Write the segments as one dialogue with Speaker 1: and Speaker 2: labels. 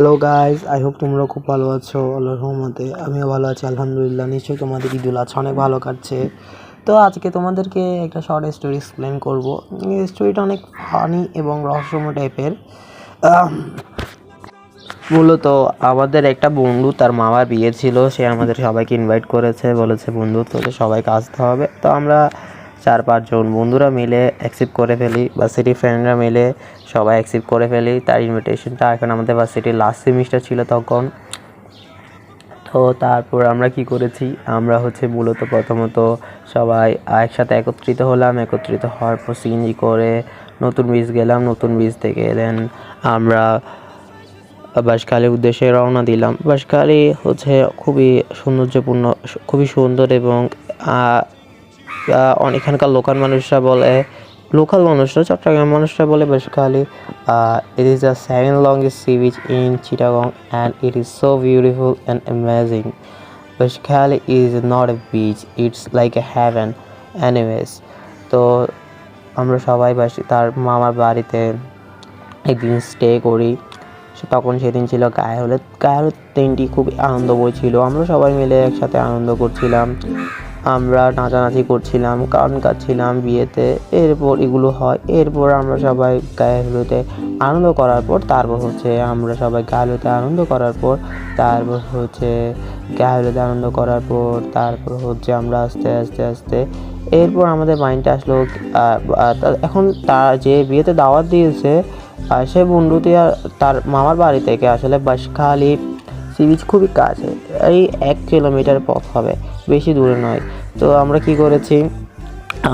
Speaker 1: Hello guys, I hope তোমরা খুব ভালো আছো। আল্লাহর রহমতে আমিও ভালো আছি আলহামদুলিল্লাহ। নিশ্চয়ই তোমাদের ঈদুল আজহা অনেক ভালো কাটছে। তো আজকে তোমাদেরকে একটা শর্ট স্টোরি এক্সপ্লেন করবো। এই স্টোরিটা অনেক ফানি এবং রহস্যময় টাইপের। মূলত আমাদের একটা বন্ধু, তার মামার বিয়ে ছিল, সে আমাদের সবাইকে ইনভাইট করেছে, বলেছে বন্ধু তোদের সবাইকে আসতে হবে। তো আমরা 4-5 জন বন্ধুরা মিলে অ্যাকসেপ্ট করে ফেলি, ভার্সিটি ফ্রেন্ডরা মিলে সবাই অ্যাকসেপ্ট করে ফেলি তার ইনভিটেশনটা। এখন আমাদের ভার্সিটির লাস্ট সেমিস্টার ছিল তখন। তো তারপর আমরা কি করেছি, আমরা মূলত প্রথমত সবাই একসাথে একত্রিত হলাম। একত্রিত হওয়ার পর সিএনজি করে নতুন ব্রিজ গেলাম। নতুন ব্রিজ থেকে দেন আমরা বাঁশখালীর উদ্দেশ্যে রওনা দিলাম। বাঁশখালী খুবই সৌন্দর্যপূর্ণ, খুবই সুন্দর এবং এখানকার লোকাল মানুষরা চট্টগ্রাম মানুষরা বলে Banshkhali it is the second longest sea beach in Chittagong and it is so beautiful and amazing. Baishkhali is not a beach, it's like a heaven. Anyways, তো আমরা সবাই তার মামার বাড়িতে একদিন স্টে করি। তখন সেদিন ছিল গায়ে হলুদ দিনটি খুবই আনন্দময় ছিল। আমরা সবাই মিলে একসাথে আনন্দ করছিলাম, আমরা নাচানাচি করছিলাম, গান গাচ্ছিলাম বিয়েতে। এরপর এগুলো হয়। এরপর আমরা সবাই গায়ে হলুদে আনন্দ করার পর তারপর আমরা সবাই গায়ে হলুদে আনন্দ করার পর আমরা আস্তে আস্তে এরপর আমাদের মাইন্ডে আসলো, এখন তার যে বিয়েতে দাওয়াত দিয়েছে সে বন্ধুটি তার মামার বাড়ি থেকে আসলে বাঁশখালী সি বিচ খুবই কাছে, এই 1 কিলোমিটার পথ হবে, বেশি দূরে নয়। তো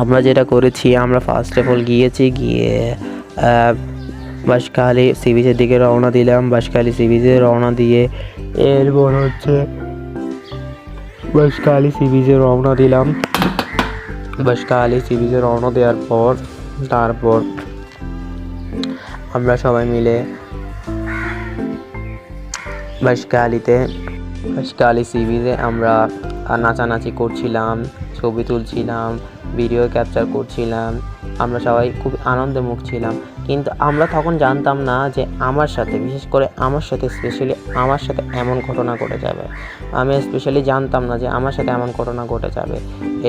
Speaker 1: আমরা যেটা করেছি, আমরা ফার্স্ট অফ অল গিয়ে বাঁশখালী সি বিচের দিকে রওনা দিলাম। বাঁশখালী সি বিচে রওনা দিয়ে এরপর বাঁশখালী সি বিচে রওনা দেওয়ার পর তারপর আমরা সবাই মিলে বাঁশখালী সি বিচে আমরা নাচানাচি করছিলাম, ছবি তুলছিলাম, ভিডিও ক্যাপচার করছিলাম। আমরা সবাই খুব আনন্দে মুখ ছিলাম। কিন্তু আমরা তখন জানতাম না যে বিশেষ করে স্পেশালি আমার সাথে এমন ঘটনা ঘটে যাবে। আমি স্পেশালি জানতাম না যে আমার সাথে এমন ঘটনা ঘটে যাবে।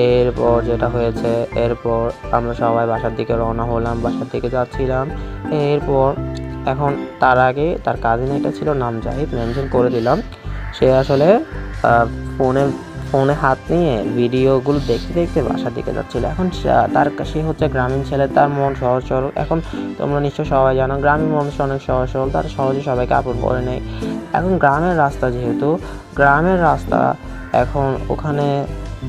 Speaker 1: এরপর যেটা হয়েছে, এরপর আমরা সবাই বাসার দিকে রওনা হলাম, বাসার দিকে যাচ্ছিলাম। এরপর এখন তার আগে তার কাজিন একটা ছিল, নাম জাহিদ, মেনশন করে দিলাম। সে আসলে ফোনে হাত নিয়ে ভিডিওগুলো দেখতে বাসার দিকে যাচ্ছিল। এখন সে গ্রামীণ ছেলে, তার মন সহজ সরল। এখন তোমরা নিশ্চয় সবাই জানো গ্রামীণ মানুষ অনেক সহজ সরল, তারা সহজে সবাইকে আপন করে নেয়। এখন গ্রামের রাস্তা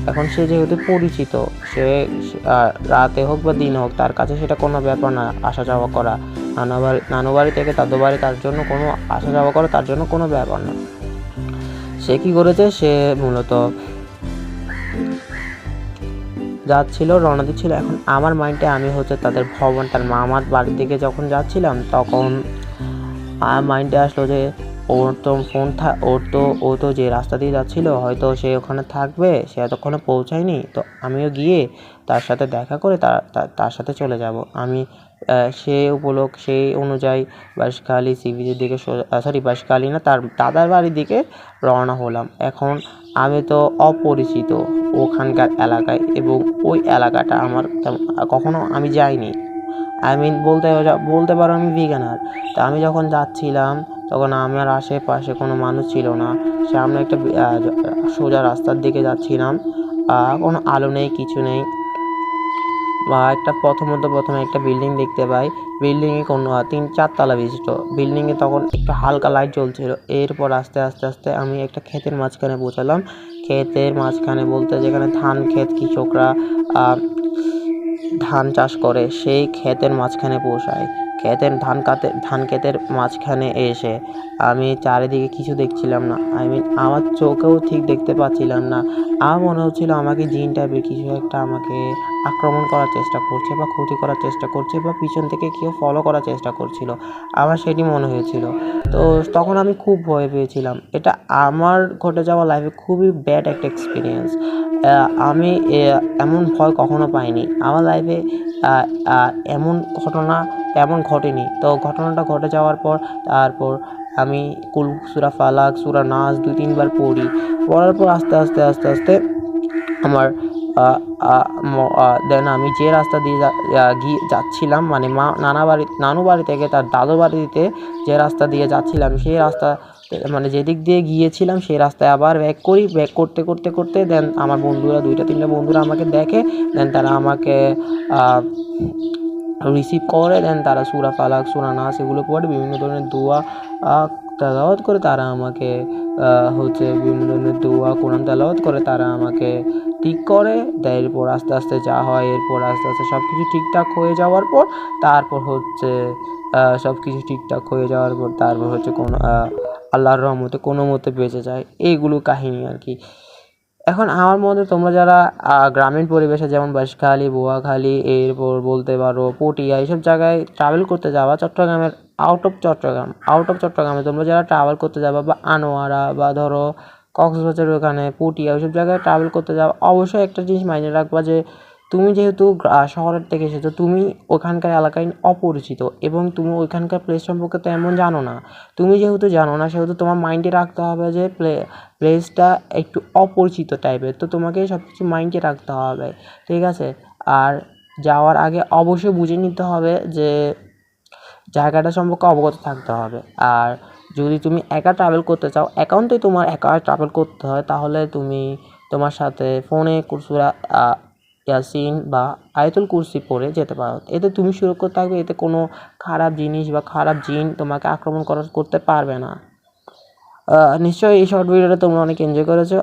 Speaker 1: এখন সে যেহেতু পরিচিত, সে রাতে হোক বা দিন হোক, তার কাছে সেটা কোনো ব্যাপার না। আসা যাওয়া করা নানু বাড়ি থেকে দাদু বাড়ি, তার জন্য কোনো আসা যাওয়া করা তার জন্য কোনো ব্যাপার না। সে কি করেছে, সে মূলত যাচ্ছিল, রওনা দিচ্ছিল। এখন আমার মাইন্ডে আমি তাদের তার মামার বাড়ির দিকে যখন যাচ্ছিলাম, তখন আমার মাইন্ডে আসলো যে ও তো যে রাস্তা দিয়ে যাচ্ছিল, হয়তো সে ওখানে থাকবে, সে এতক্ষণে পৌঁছায়নি। তো আমিও গিয়ে তার সাথে দেখা করে তার সাথে চলে যাব। আমি সেই অনুযায়ী বাঁশখালী সি বিচের দিকে বাঁশখালী না, তার দাদার বাড়ির দিকে রওনা হলাম। এখন আমি তো অপরিচিত ওখানকার এলাকায়, এবং ওই এলাকাটা আমার কখনো আমি যাইনি। বলতে পারো আমি বিগিনার। তা আমি যখন যাচ্ছিলাম তখন আমার আশেপাশে কোনো মানুষ ছিল না। সামনে একটা সোজা রাস্তার দিকে যাচ্ছিলাম, কোনো আলো নেই, কিছু নেই। প্রথমে একটা বিল্ডিং দেখতে পাই। বিল্ডিংয়ে কোনো 3-4 তলা বিশিষ্ট বিল্ডিংয়ে তখন একটু হালকা লাইট জ্বলছিল। এরপর আস্তে আস্তে আমি একটা ক্ষেতের মাঝখানে পৌঁছালাম। ক্ষেতের মাঝখানে বলতে যেখানে ধান ক্ষেত, কৃষকরা ধান চাষ করে, সেই ক্ষেতের মাঝখানে পৌঁছাই। ধান ক্ষেতের মাঝখানে এসে আমি চারিদিকে কিছু দেখছিলাম না। আমার চোখেও ঠিক দেখতে পাচ্ছিলাম না। আমার মনে হচ্ছিল আমাকে জিন টাইপের কিছু একটা আমাকে আক্রমণ করার চেষ্টা করছে, বা ক্ষতি করার চেষ্টা করছে, বা পিছন থেকে কেউ ফলো করার চেষ্টা করছিল। আমার সেটি মনে হয়েছিল। তো তখন আমি খুব ভয় পেয়েছিলাম। এটা আমার ঘটে যাওয়া লাইফে খুবই ব্যাড একটা এক্সপিরিয়েন্স। আমি এমন ভয় কখনো পাইনি আমার লাইফে। এমন ঘটনা তেমন ঘটেনি। তো ঘটনাটা ঘটে যাওয়ার পর তারপর আমি সূরা ফালাক, সূরা নাস 2-3 বার পড়ি। পড়ার পর আস্তে আস্তে আমার দেন আমি যে রাস্তা দিয়ে যাচ্ছিলাম, মানে নানু বাড়ি থেকে তার দাদু বাড়িতে যে রাস্তা দিয়ে যাচ্ছিলাম, সেই রাস্তা মানে যেদিক দিয়ে গিয়েছিলাম সেই রাস্তায় আবার ব্যাক করতে দেন আমার বন্ধুরা 2-3টা বন্ধুরা আমাকে দেখে। দেন তারা আমাকে রিসিভ করে। দেন তারা সূরা ফালাক, সূরা নাস এগুলো পড়ে, বিভিন্ন ধরনের দোয়া তেলাওয়াত করে তারা আমাকে বিভিন্ন ধরনের দোয়া কোরআন তেলাওয়াত করে তারা আমাকে ঠিক করে দেয়। এরপর আস্তে যা হয়, এরপর আস্তে সব কিছু ঠিকঠাক হয়ে যাওয়ার পর তারপর সব কিছু ঠিকঠাক হয়ে যাওয়ার পর তারপর কোনো আল্লাহর রহমতে কোনো মতে বেঁচে যায়। এইগুলো কাহিনী আর কি। এখন আমার মতে তোমরা যারা গ্রামীণ পরিবেশে যেমন বাঁশখালী, বোয়াখালী, এরপর বলতে পারো পটিয়া, এইসব জায়গায় ট্রাভেল করতে যাবা, চট্টগ্রামের আউট অফ চট্টগ্রামে তোমরা যারা ট্রাভেল করতে যাবা, বা আনোয়ারা বা ধরো কক্সবাজারের ওখানে পটিয়া, ওইসব জায়গায় ট্রাভেল করতে যাবা, অবশ্যই একটা জিনিস মাইনে রাখবা যে তুমি যেহেতু শহরের থেকে এসেছো, তুমি ওখানকার এলাকায় অপরিচিত এবং তুমি ওইখানকার প্লেস সম্পর্কে তেমন জানো না। তুমি যেহেতু জানো না, সেহেতু তোমার মাইন্ডে রাখতে হবে যে প্লেসটা একটু অপরিচিত টাইপের, তো তোমাকে সব কিছু মাইন্ডে রাখতে হবে, ঠিক আছে? আর যাওয়ার আগে অবশ্যই বুঝে নিতে হবে যে জায়গাটা সম্পর্কে অবগত থাকতে হবে। আর যদি তুমি একা ট্রাভেল করতে চাও, একান্তই তোমার একা ট্রাভেল করতে হয়, তাহলে তুমি তোমার সাথে ফোনে সূরা ইয়াসিন বা আয়াতুল কুরসি পড়ে যেতে পারো। এতে তুমি সুরক্ষিত থাকবে, এতে কোনো খারাপ জিনিস বা খারাপ জিন তোমাকে আক্রমণ করতে পারবে না। নিশ্চয়ই এই শর্ট ভিডিওটা তোমরা অনেক এনজয় করেছো।